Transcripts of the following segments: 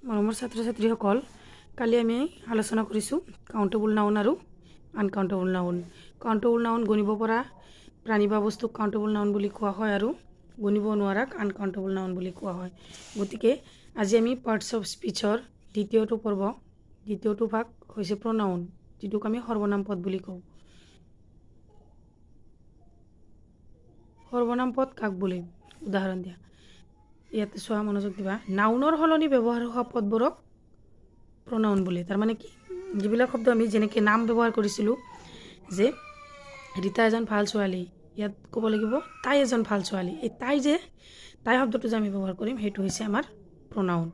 মৰমৰ ছাত্ৰ ছাত্ৰীসকল, কালি আমি আলোচনা কৰিছোঁ কাউণ্টেবল নাউন আৰু আনকাউণ্টেবল নাউন। কাউণ্টেবল নাউন গণিব পৰা প্ৰাণী বা বস্তুক কাউণ্টেবল নাউন বুলি কোৱা হয় আৰু গণিব নোৱাৰাক আনকাউণ্টেবল নাউন বুলি কোৱা হয়। গতিকে আজি আমি পাৰ্টছ অফ স্পীচৰ দ্বিতীয়টো ভাগ হৈছে প্ৰনাউন, যিটোক আমি সৰ্বনাম পদ বুলি কওঁ। সৰ্বনাম পদ কাক বোলে? উদাহৰণ দিয়া। ইয়াতে চোৱা, মনোযোগ দিবা। নাউনৰ সলনি ব্যৱহাৰ হোৱা পদবোৰক প্ৰনাউন বোলে। তাৰমানে কি, যিবিলাক শব্দ আমি যেনেকৈ নাম ব্যৱহাৰ কৰিছিলোঁ, যে ৰীতা এজন ভাল ছোৱালী, ইয়াত ক'ব লাগিব তাই এজন ভাল ছোৱালী। এই তাই শব্দটো যে আমি ব্যৱহাৰ কৰিম, সেইটো হৈছে আমাৰ প্ৰনাউন।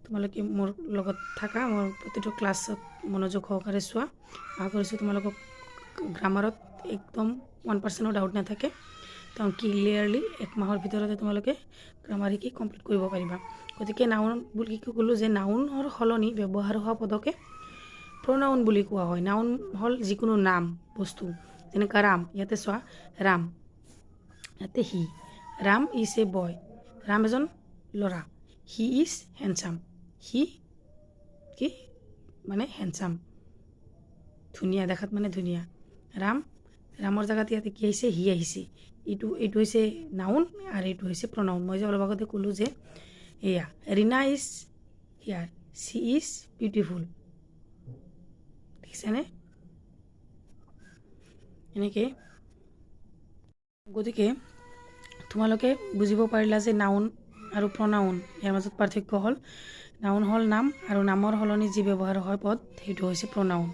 তোমালোকে মোৰ লগত থাকা, মোৰ প্ৰতিটো ক্লাছত মনোযোগ সহকাৰে চোৱা। আশা কৰিছোঁ তোমালোকক গ্ৰামাৰত একদম 1%ও ডাউট নাথাকে। তেওঁ ক্লিয়াৰলি 1 মাহৰ ভিতৰতে তোমালোকে গ্ৰামাৰ শিকি কমপ্লিট কৰিব পাৰিবা। গতিকে নাউন বুলি কি ক'লোঁ, যে নাউনৰ সলনি ব্যৱহাৰ হোৱা পদকে প্ৰনাউন বুলি কোৱা হয়। নাউন হ'ল যিকোনো নাম বস্তু, যেনেকৈ ৰাম। ইয়াতে চোৱা, ৰাম, ইয়াতে হি। ৰাম ইজ এ বয়, ৰাম এজন ল'ৰা। হি ইজ হেণ্ডচাম, হি কি মানে হেণ্ডচাম, ধুনীয়া, দেখাত মানে ধুনীয়া। ৰামৰ জেগাত ইয়াতে কি আহিছে? হি আহিছে। এইটো হৈছে নাউন আৰু এইটো হৈছে প্ৰনাউন। মই যে অলপ আগতে ক'লোঁ যে এয়া Reena is here, she is beautiful. দেখিছেনে? এনেকৈ গতিকে তোমালোকে বুজিব পাৰিলা যে নাউন আৰু প্ৰনাউন ইয়াৰ মাজত পাৰ্থক্য হ'ল, নাউন হ'ল নাম, আৰু নামৰ সলনি যি ব্যৱহাৰ হয় পদ, সেইটো হৈছে প্ৰনাউন।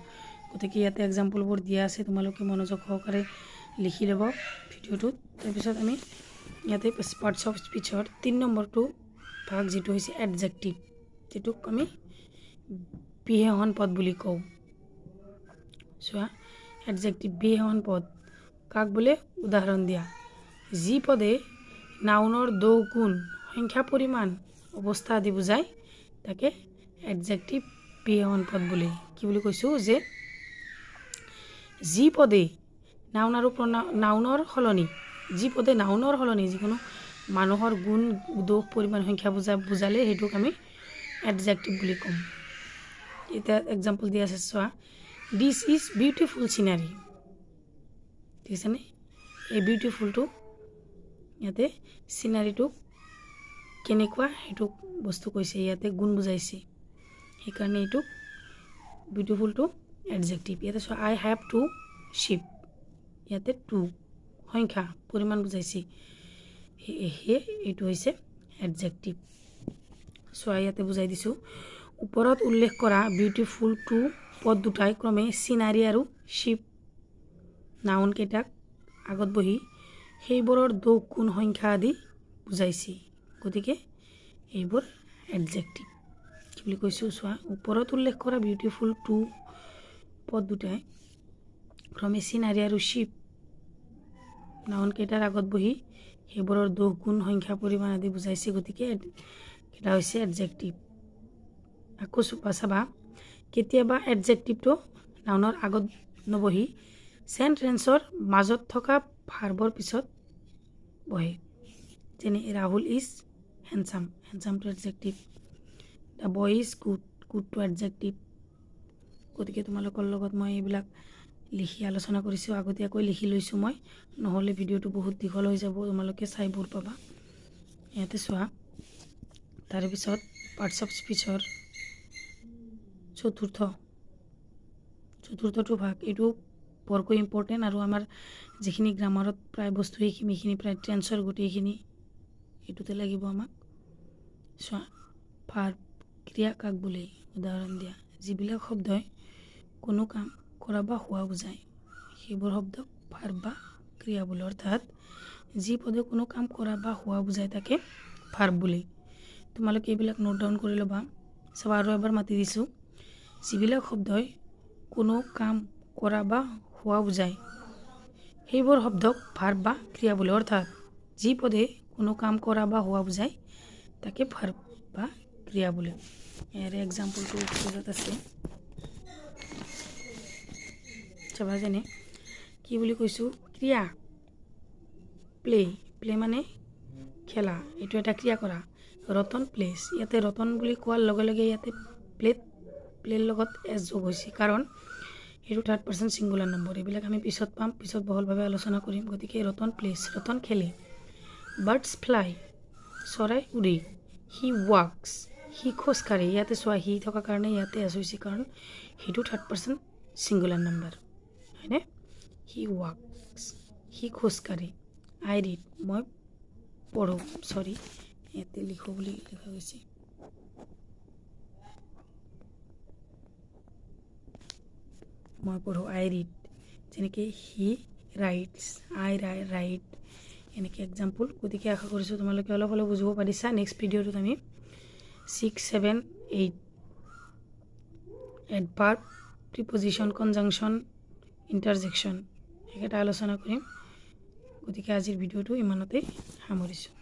গতিকে ইয়াতে এক্সাম্পলবোৰ দিয়া আছে, তোমালোকে মনোযোগ সহকাৰে লিখি ল'ব ভিডিঅ'টোত। তাৰপিছত আমি ইয়াতে পাৰ্টছ অফ স্পীচৰ 3 নম্বৰটো ভাগ, যিটো হৈছে এডজেক্টিভ, যিটোক আমি বিশেষণ পদ বুলি কওঁ। চোৱা, এডজেক্টিভ বিশেষণ পদ কাক বোলে? উদাহৰণ দিয়া। যি পদে নাউনৰ দোষ, গুণ, সংখ্যা, পৰিমাণ, অৱস্থা আদি বুজায়, তাকে এডজেক্টিভ বিশেষণ পদ বোলে। কি বুলি কৈছোঁ, যে যি পদে নাউনৰ সলনি যিকোনো মানুহৰ গুণ, দোষ, পৰিমাণ, সংখ্যা বুজালে সেইটোক আমি এডজেক্টিভ বুলি ক'ম। এতিয়া এক্সাম্পল দিয়া আছে, চোৱা। দিছ ইজ বিউটিফুল চিনাৰী। দেখিছেনে? এই বিউটিফুলটো ইয়াতে চিনাৰীটোক কেনেকুৱা সেইটোক বস্তু কৈছে, ইয়াতে গুণ বুজাইছে, সেইকাৰণে এইটো বিউটিফুলটো এডজেক্টিভ। ইয়াতে চোৱা, আই হেভ 2 sheep, ইয়াতে 2 সংখ্যা, পৰিমাণ বুজাইছে, সেয়ে এইটো হৈছে এডজেক্টিভ। চোৱা, ইয়াতে বুজাই দিছোঁ। ওপৰত উল্লেখ কৰা বিউটিফুল 2 পদ দুটাই ক্ৰমে চিনাৰী আৰু শ্বিপ নাউন কেইটাক আগত বহি সেইবোৰৰ দোষ, গুণ, সংখ্যা আদি বুজাইছে। গতিকে এইবোৰ এডজেক্টিভ। কি বুলি কৈছোঁ, চোৱা। ওপৰত উল্লেখ কৰা বিউটিফুল 2 পদ দুটাই ক্ৰমে চিনাৰী আৰু শ্বিপ নাউন কেইটাৰ আগত বহি সেইবোৰৰ দোষ, গুণ, সংখ্যা, পৰিমাণ আদি বুজাইছে। গতিকে এটা হৈছে এডজেক্টিভ। আকৌ চাবা, কেতিয়াবা এডজেক্টিভটো নাউনৰ আগত নবহি চেণ্টেন্সৰ মাজত থকা ভাৰ্বৰ পিছত বহে। যেনে ৰাহুল ইজ হেণ্ডচাম, হেণ্ডচামটো adjective. The boy is good, গুডটো এডজেক্টিভ। গতিকে তোমালোকৰ লগত মই এইবিলাক লিখি আলোচনা কৰিছোঁ, আগতীয়াকৈ লিখি লৈছোঁ মই, নহ'লে ভিডিঅ'টো বহুত দীঘল হৈ যাব, তোমালোকে চাই বোৰ পাবা। ইয়াতে চোৱা, তাৰপিছত পাৰ্টছ অফ স্পীচৰ চতুৰ্থটো ভাগ, এইটো বৰকৈ ইম্পৰ্টেণ্ট, আৰু আমাৰ যিখিনি গ্ৰামাৰত প্ৰায় বস্তু সেইখিনি প্ৰায় টেন্সৰ গোটেইখিনি এইটোতে লাগিব আমাক। চোৱা, ভাৰ্ব ক্ৰিয়া কাক বোলে? উদাহৰণ দিয়া। যিবিলাক শব্দই কোনো কাম কৰা বা হোৱা বুজায়, সেইবোৰ শব্দক ভাৰ্ব বা ক্ৰিয়া বোলে। অৰ্থাৎ যি পদে কোনো কাম কৰা বা হোৱা বুজায়, তাকে ভাৰ্ব বোলে। তোমালোকে এইবিলাক নোট ডাউন কৰি ল'বা। চাবা, আৰু এবাৰ মাতি দিছোঁ। যিবিলাক শব্দই কোনো কাম কৰা বা হোৱা বুজায়, সেইবোৰ শব্দক ভাৰ্ব বা ক্ৰিয়া বোলে। অৰ্থাৎ যি পদে কোনো কাম কৰা বা হোৱা বুজায়, তাকে ভাৰ্ব বা ক্ৰিয়া বোলে। ইয়াৰে এক্সাম্পলটো ওপৰত আছে, চাবা। যেনে কি বুলি কৈছোঁ, ক্ৰিয়া প্লে মানে খেলা, এইটো এটা ক্ৰিয়া কৰা। ৰতন প্লেছ ইয়াতে ৰতন বুলি কোৱাৰ লগে লগে ইয়াতে প্লেৰ লগত এছ যোগ হৈছে কাৰণ এইটো থাৰ্ড পাৰ্চন ছিংগুলাৰ নম্বৰ এইবিলাক আমি পিছত পাম পিছত বহলভাৱে আলোচনা কৰিম গতিকে ৰতন প্লেছ ৰতন খেলে বাৰ্ডছ ফ্লাই চৰাই উৰি হি ৱাকছ সি খোজকাঢ়ে ইয়াতে চোৱা সি থকা কাৰণে ইয়াতে এছ হৈছে কাৰণ সেইটো থাৰ্ড পাৰ্চন ছিংগুলাৰ নম্বৰ হয়নে হি ৱাকছ সি খোজকাঢ়ে আই ৰিড মই পঢ়োঁ চৰি ইয়াতে লিখোঁ বুলি লিখা গৈছে মই পঢ়োঁ আই ৰিড যেনেকৈ হি ৰাইটছ আই ৰাইট এনেকৈ এক্সাম্পল গতিকে আশা কৰিছোঁ তোমালোকে অলপ অলপ বুজিব পাৰিছা নেক্সট ভিডিঅ'টোত আমি 6, 7, 8 এডভাৰ্ব প্ৰিপজিশ্যন কনজাংশ্যন ইণ্টাৰজেকশ্যন সেইকেইটা আলোচনা কৰিম গতিকে আজিৰ ভিডিঅ'টো ইমানতেই সামৰিছোঁ